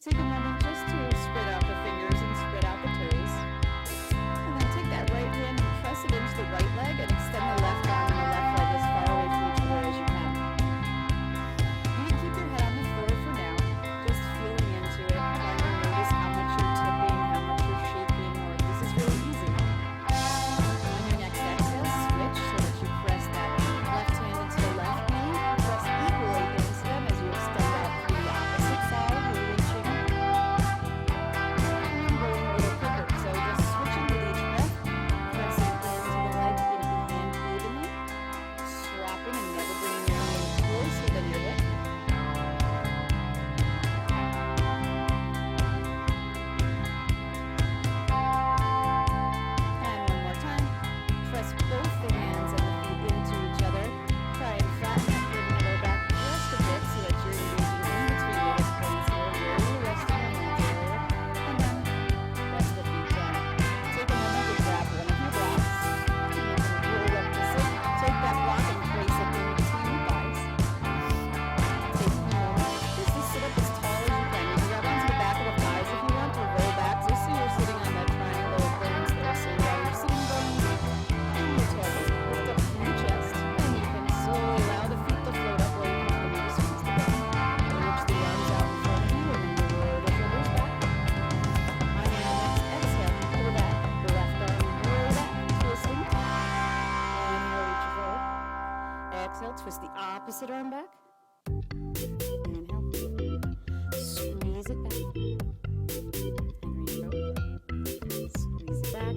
Take a moment just to spread out the fingers and spread out the toes. And then take that right hand and press it into the right leg and extend the left arm and the left leg as far away from each other as you can. You can keep your head on the floor for now, just feeling into it, trying to notice how much you're tipping, how much you're shaking, or this is really easy. On your next exhale, switch so that you press that left hand into the left knee, press equally into them as you extend out through the opposite side, you're reaching, and going a little quicker. So just switching with each breath, pressing into the leg into the hand evenly, swapping and never bringing your knee closer than your hip. And one more time, press both the hands and the feet into each other. Try and flatten it, bring the low back just a bit so that you're engaging in between the hip points here, where you're resting your hands area, and then press the feet down. Take a moment to grab one of your blocks, and you can roll up to sit. Take that block and place it in between your thighs. Take a moment just to sit up as tall as you can. You can grab onto the back of the thighs if you want to roll back, just so you're sitting on that triangle of bones there. So you have your sitting bones and your tailbone. Lift up from your chest, and you can slowly allow the feet to float up while you come your squeeze the back. Reach the arms out in front of you, and then you roll the shoulders back. On your next exhale, pull that left arm, roll that, twisting. Inhale, reach it forward. Exhale, twist the opposite arm back. Inhale, squeeze it back, and reach forward. Squeeze it back,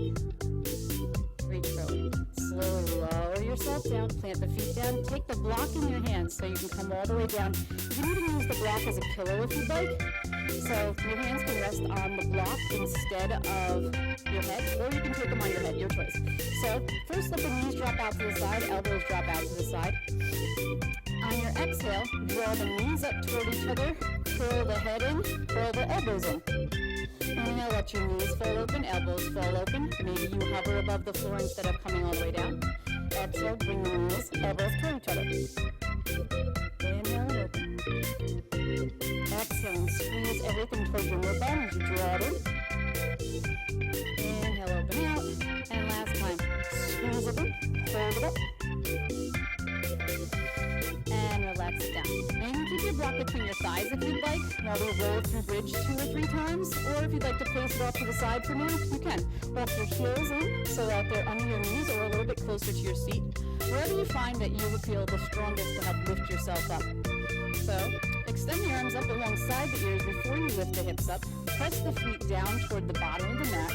reach forward. Slowly lower yourself down, plant the feet down, take the block in your hands so you can come all the way down. You can even use the block as a pillow if you'd like. So your hands can rest on the block instead of your head, or you can take them on your head, your choice. So first let the knees drop out to the side, elbows drop out to the side. On your exhale, draw the knees up toward each other, curl the head in, curl the elbows in. Inhale, let your knees fall open, elbows fall open. Maybe you hover above the floor instead of coming all the way down. Exhale, bring the knees, elbows toward each other. Inhale and open. Exhale and squeeze everything towards your mid bone as you draw it in. Inhale, open out. And last time, squeeze it in, hold it up. And relax it down. Now you can keep your block between your thighs if you'd like, while we roll through bridge 2 or 3 times, or if you'd like to place it off to the side for now, you can. Walk your heels in so that they're under your knees or a little bit closer to your seat, wherever you find that you would feel the strongest to help lift yourself up. So extend the arms up alongside the ears before you lift the hips up. Press the feet down toward the bottom of the mat.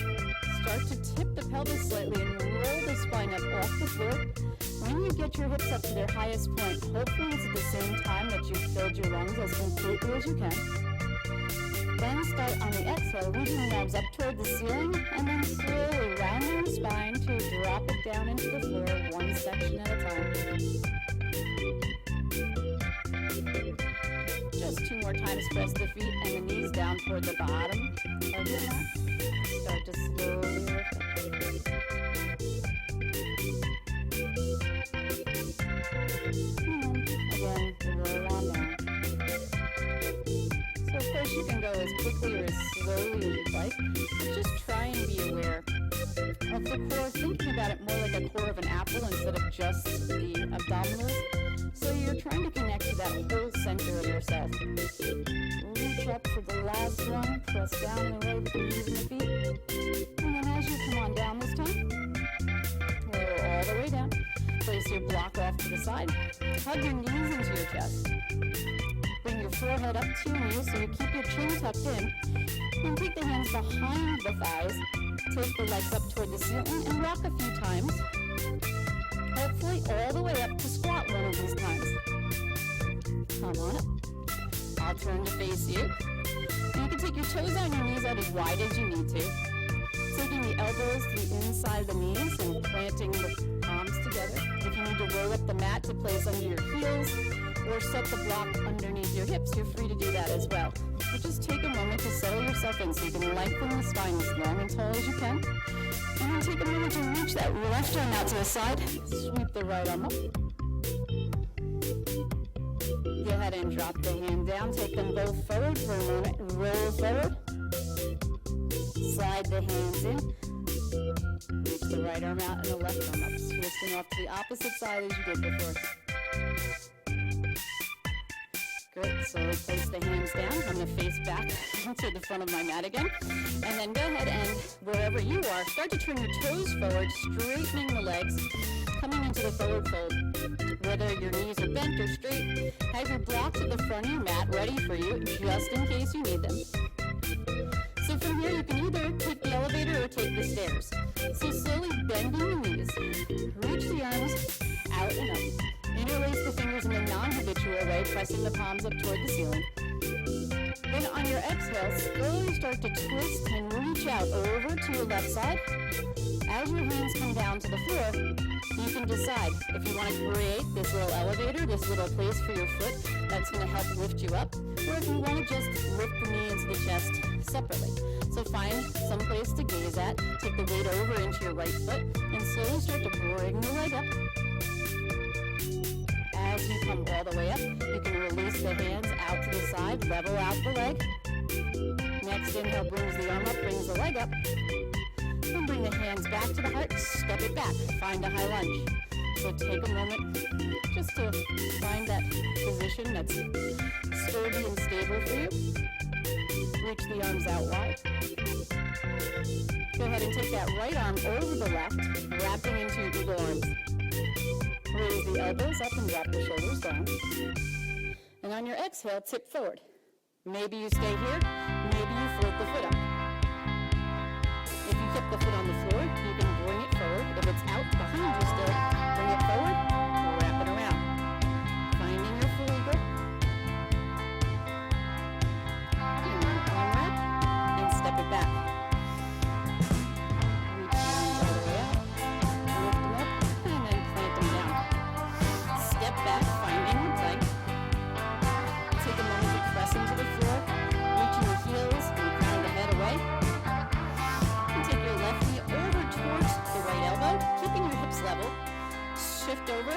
Start to tip the pelvis slightly and roll the spine up off the floor. When you get your hips up to their highest point, hopefully it's at the same time that you've filled your lungs as completely as you can. Then start on the exhale, reaching the arms up toward the ceiling, and then slowly rounding the spine to drop it down into the floor one section at a time. Just 2 more times, press the feet and the knees down toward the bottom of your mat. Start to slowly lift up. Again, roll on down. So of course you can go as quickly or as slowly as you'd like, but just try and be aware of the core, thinking about it more like a core of an apple instead of just the abdominals. So you're trying to connect to that whole center of yourself. Reach up for the last one, press down and away with the knees and the feet. And then as you come on down this time, roll all the way down. Place your block off to the side. Hug your knees into your chest. Bring your forehead up to your knees so you keep your chin tucked in. Then take the hands behind the thighs. Take the legs up toward the ceiling and rock a few times. Hopefully all the way up to squat one of these times. Come on up. I'll turn to face you. And you can take your toes on your knees out as wide as you need to. Taking the elbows to the inside of the knees and planting the palms together. If you need to roll up the mat to place under your heels or set the block underneath your hips, you're free to do that as well. But just take a moment to settle yourself in so you can lengthen the spine as long and tall as you can. And then take a moment to reach that left arm out to the side. Sweep the right arm up. Go ahead ahead and drop the hand down. Take them both forward for a moment. Roll forward. Slide the hands in. Reach the right arm out and the left arm up. Twisting off to the opposite side as you did before. Good. Slowly place the hands down. I'm going to face back to the front of my mat again. And then go ahead and wherever you are, start to turn your toes forward, straightening the legs, coming into the forward fold. Whether your knees are bent or straight, have your blocks at the front of your mat ready for you just in case you need them. So from here, you can either take the elevator or take the stairs. So slowly bending the knees, reach the arms out and up. Interlace the fingers in a non-habitual way, pressing the palms up toward the ceiling. Then on your exhale, slowly start to twist and reach out over to your left side. As your hands come down to the floor, you can decide if you want to create this little elevator, this little place for your foot that's going to help lift you up, or if you want to just lift the knee into the chest separately. So find some place to gaze at, take the weight over into your right foot, and slowly start to bring the leg up. As you come all the way up, you can release the hands out to the side, level out the leg. Next inhale brings the arm up, brings the leg up. And bring the hands back to the heart, step it back, find a high lunge. So take a moment just to find that position that's sturdy and stable for you. Reach the arms out wide. Go ahead and take that right arm over the left, wrapping into your eagle arms. Raise the elbows up and drop the shoulders down. And on your exhale, tip forward. Maybe you stay here, maybe you float the foot up. If you keep the foot on the floor, you can bring it forward. If it's out behind you still, bring it forward, wrap it around. Finding your full eagle. And then arm wrap, and step it back. Reach the arms all the way out, lift them up, and then plant them down. Step back, finding your plank. Take a moment to press into the floor, reaching the heels and crown the head away. Take your left knee over towards the right elbow, keeping your hips level. Shift over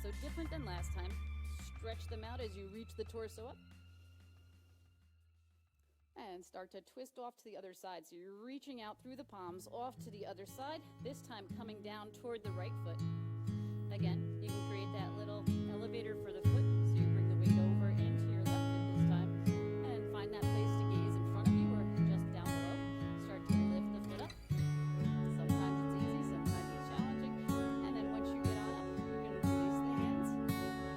So different than last time. Stretch them out as you reach the torso up. And start to twist off to the other side. So you're reaching out through the palms off to the other side, this time coming down toward the right foot. Again, you can create that little elevator for the foot, so you bring the weight over into your left foot this time, and find that place to gaze in front of you or just down below. Start to lift the foot up. Sometimes it's easy, sometimes it's challenging. And then once you get on up, you can release the hands,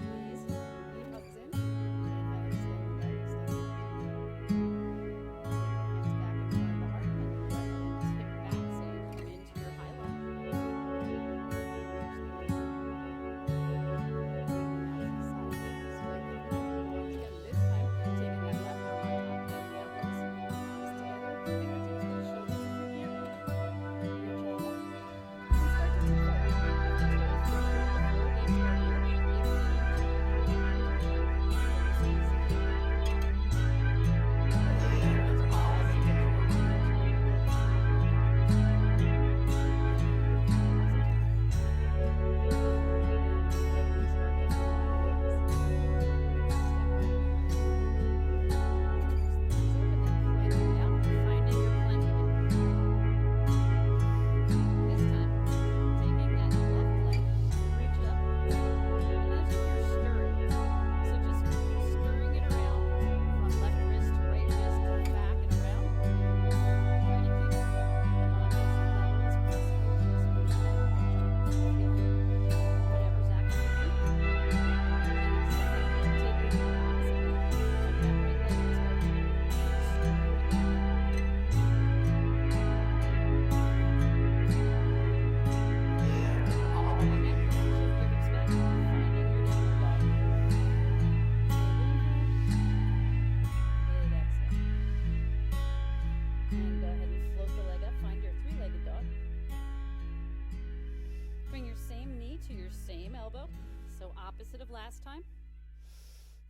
knees, knee hugs in, and extend the leg, extend the leg. Opposite of last time.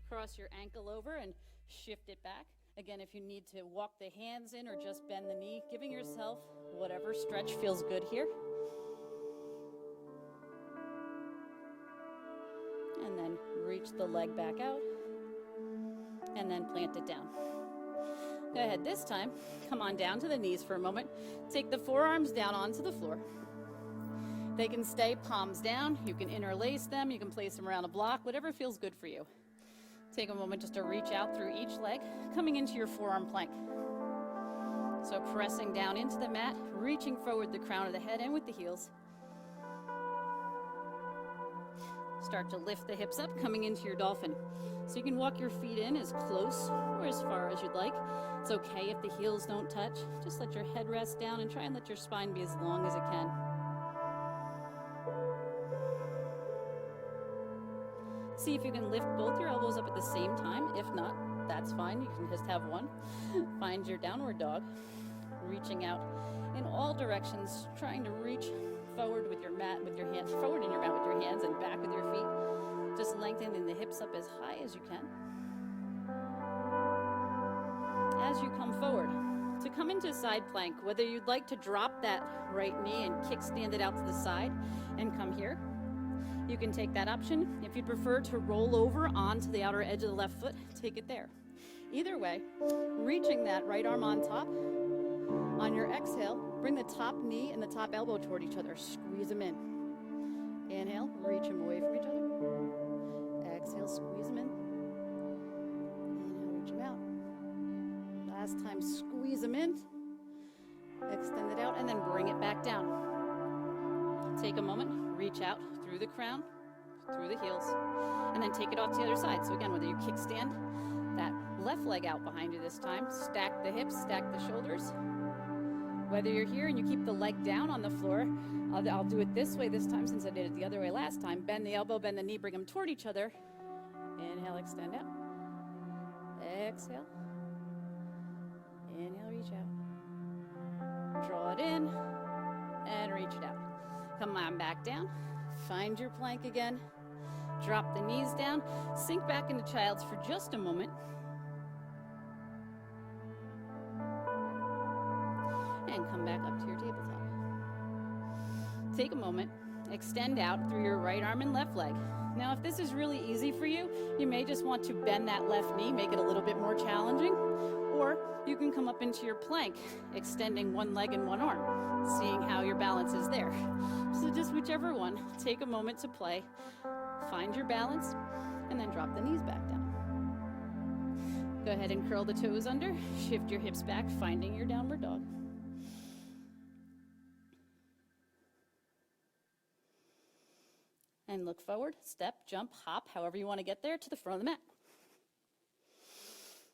Cross your ankle over and shift it back. Again, if you need to walk the hands in or just bend the knee, giving yourself whatever stretch feels good here. And then reach the leg back out and then plant it down. Go ahead, this time, come on down to the knees for a moment. Take the forearms down onto the floor. They can stay palms down. You can interlace them. You can place them around a block, whatever feels good for you. Take a moment just to reach out through each leg, coming into your forearm plank. So pressing down into the mat, reaching forward the crown of the head and with the heels. Start to lift the hips up, coming into your dolphin. So you can walk your feet in as close or as far as you'd like. It's okay if the heels don't touch. Just let your head rest down and try and let your spine be as long as it can. See if you can lift both your elbows up at the same time. If not, that's fine. You can just have one. Find your downward dog. Reaching out in all directions, trying to reach forward with your mat, with your hands, forward in your mat with your hands and back with your feet. Just lengthening the hips up as high as you can. As you come forward, to come into side plank, whether you'd like to drop that right knee and kickstand it out to the side and come here, you can take that option. If you'd prefer to roll over onto the outer edge of the left foot, take it there. Either way, reaching that right arm on top. On your exhale, bring the top knee and the top elbow toward each other. Squeeze them in. Inhale, reach them away from each other. Exhale, squeeze them in. Inhale, reach them out. Last time, squeeze them in. Extend it out and then bring it back down. Take a moment, reach out through the crown, through the heels, and then take it off to the other side. So again, whether you kickstand that left leg out behind you this time, stack the hips, stack the shoulders. Whether you're here and you keep the leg down on the floor, I'll do it this way this time since I did it the other way last time. Bend the elbow, bend the knee, bring them toward each other. Inhale, extend out. Exhale. Inhale, reach out. Draw it in and reach it out. Come on back down. Find your plank again. Drop the knees down. Sink back into child's for just a moment. And come back up to your tabletop. Take a moment extend out through your right arm and left leg. Now, if this is really easy for you, you may just want to bend that left knee, make it a little bit more challenging, or you can come up into your plank, extending one leg and one arm, seeing how your balance is there. So just whichever one, take a moment to play, find your balance, and then drop the knees back down. Go ahead and curl the toes under, shift your hips back, finding your downward dog. And look forward, step, jump, hop, however you want to get there to the front of the mat.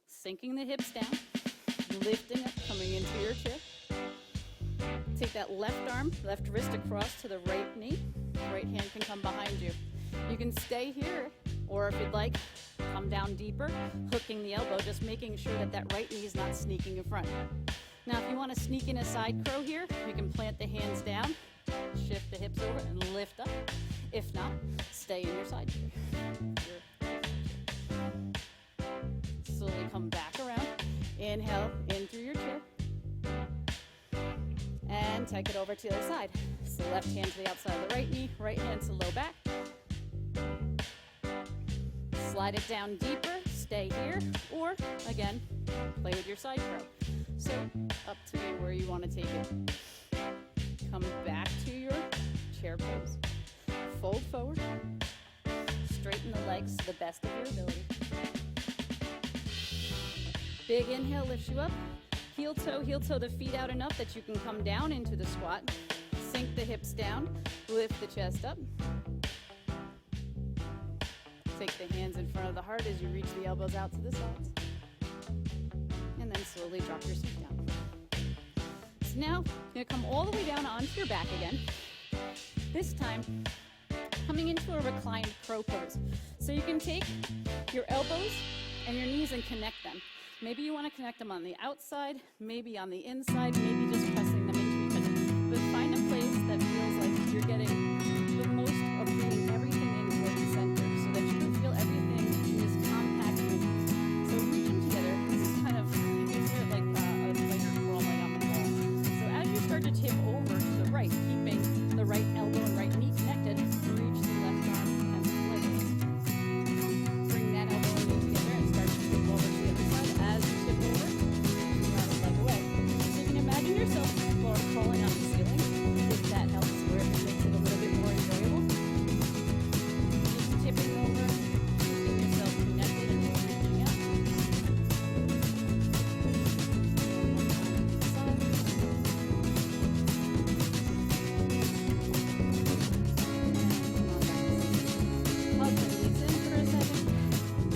Sinking the hips down, lifting up, coming into your chair. Take that left arm, left wrist across to the right knee. Right hand can come behind you. You can stay here, or if you'd like, come down deeper, hooking the elbow, just making sure that that right knee is not sneaking in front. Now, if you want to sneak in a side crow here, you can plant the hands down, shift the hips over, and lift up. If not, stay in your side chair. Slowly come back around. Inhale in through your chair. And take it over to the other side. So left hand to the outside of the right knee, right hand to low back. Slide it down deeper, stay here, or again, play with your side crow. So up to you where you want to take it. Come back to your chair pose. Fold forward. Straighten the legs to the best of your ability. Big inhale lifts you up. Heel toe the feet out enough that you can come down into the squat. Sink the hips down, lift the chest up. Take the hands in front of the heart as you reach the elbows out to the sides. And then slowly drop your feet down. So now, you're going to come all the way down onto your back again. This time, coming into a reclined crow pose. So you can take your elbows and your knees and connect them. Maybe you want to connect them on the outside, maybe on the inside, maybe just pressing them into each other. But find a place that feels like you're getting the most of bringing everything in towards the center so that you can feel everything in this compact movement. So reach them together. This is kind of, you can hear it like a spider crawling up the wall. So as you start to tip over to the right, keeping the right elbow and right knee connected, reach the left arm and split it. Bring that elbow and knee together and start to tip over to the other side. As you tip over, you round the leg away. So you can imagine yourself crawling on the ceiling, if that helps, or if it makes it a little bit more enjoyable. Just tipping over, keeping yourself connected and reaching out. Hug the knees in for a second.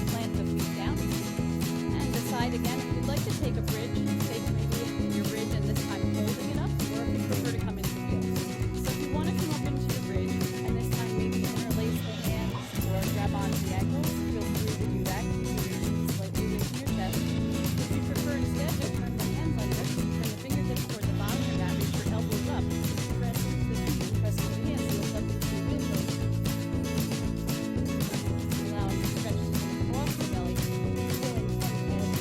Plant the feet down. And decide again if you'd like to take a bridge. Take maybe your bridge and this time holding it up, or if you prefer to come into heel. So if you want to come up into your bridge, and this time maybe interlace the hands or grab onto the ankles, feel free to do that. Reach slightly into your chest. If you prefer instead, just turn the hands under, turn the fingertips towards the bottom of your mat, reach your elbows up, press into the feet, press into the hands, lift up into your midtoes. Allowing you to stretch across the belly, feeling from the head,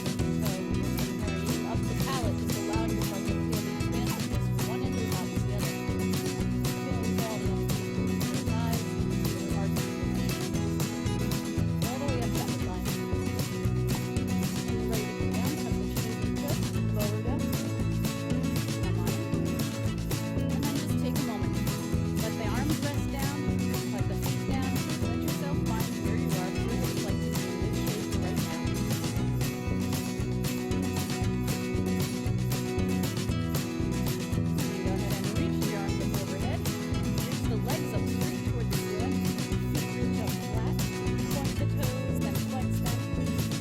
up the palate, just allowing yourself to feel the expansiveness from one end of the body to the other. Feeling all the thighs, your arms, all the way up that line. And you're ready to come down, tuck the chin into your chest, lower down. Come on. And then just take a moment. Let the arms rest down, let the feet down, let yourself find where you are, feel what it's like to be in this shape right now. Go ahead and reach the arms up overhead. Reach the legs up straight toward the ceiling. Feet reach up flat. Point the toes, then flex them.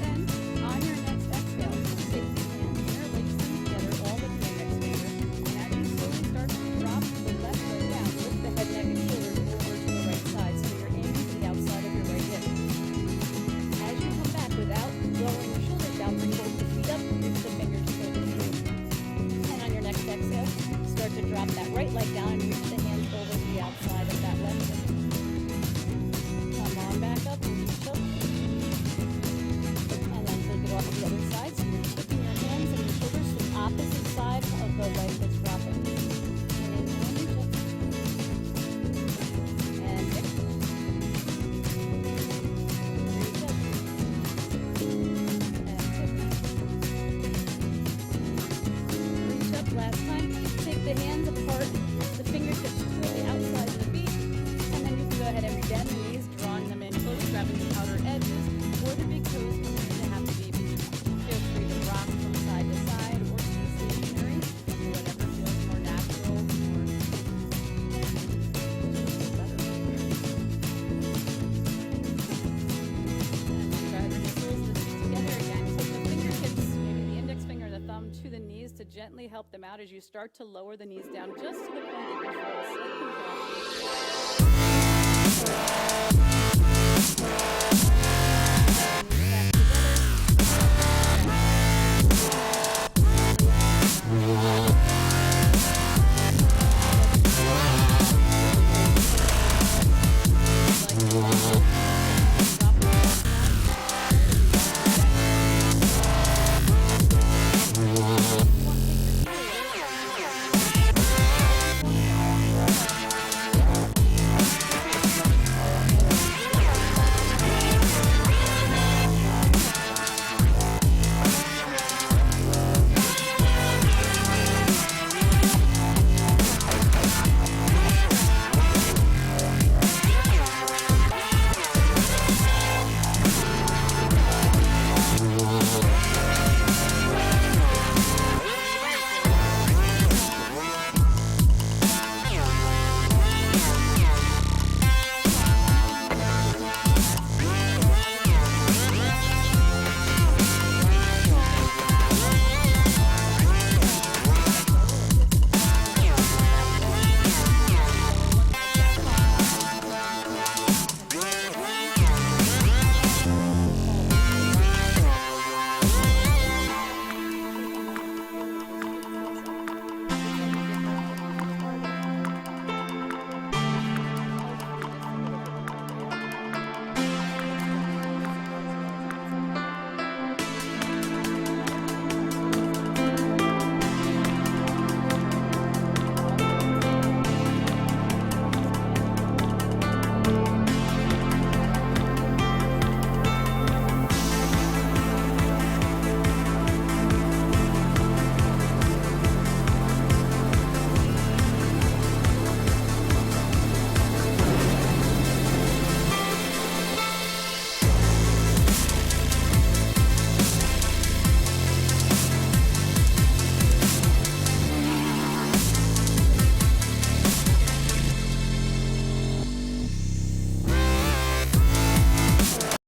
Then, on your next exhale, take the hands, interlace them together, all with the index finger. And as you slowly start to drop the left leg down, lift the head, neck, and shoulders over to the right side so you're aiming to the outside of your right hip. As you come back without lowering your shoulders down, bring both the feet up, reach the fingers toward the ceiling. And on your next exhale, start to drop that right leg down and reach the hands over to the outside of that left hip. Come on back up and reach up. And then take it off to the other side. So you're taking your hands and your shoulders to the opposite side of the leg that's dropping. Inhale, reach up. gently help them out as you start to lower the knees down just to the point that you feel a slight contraction.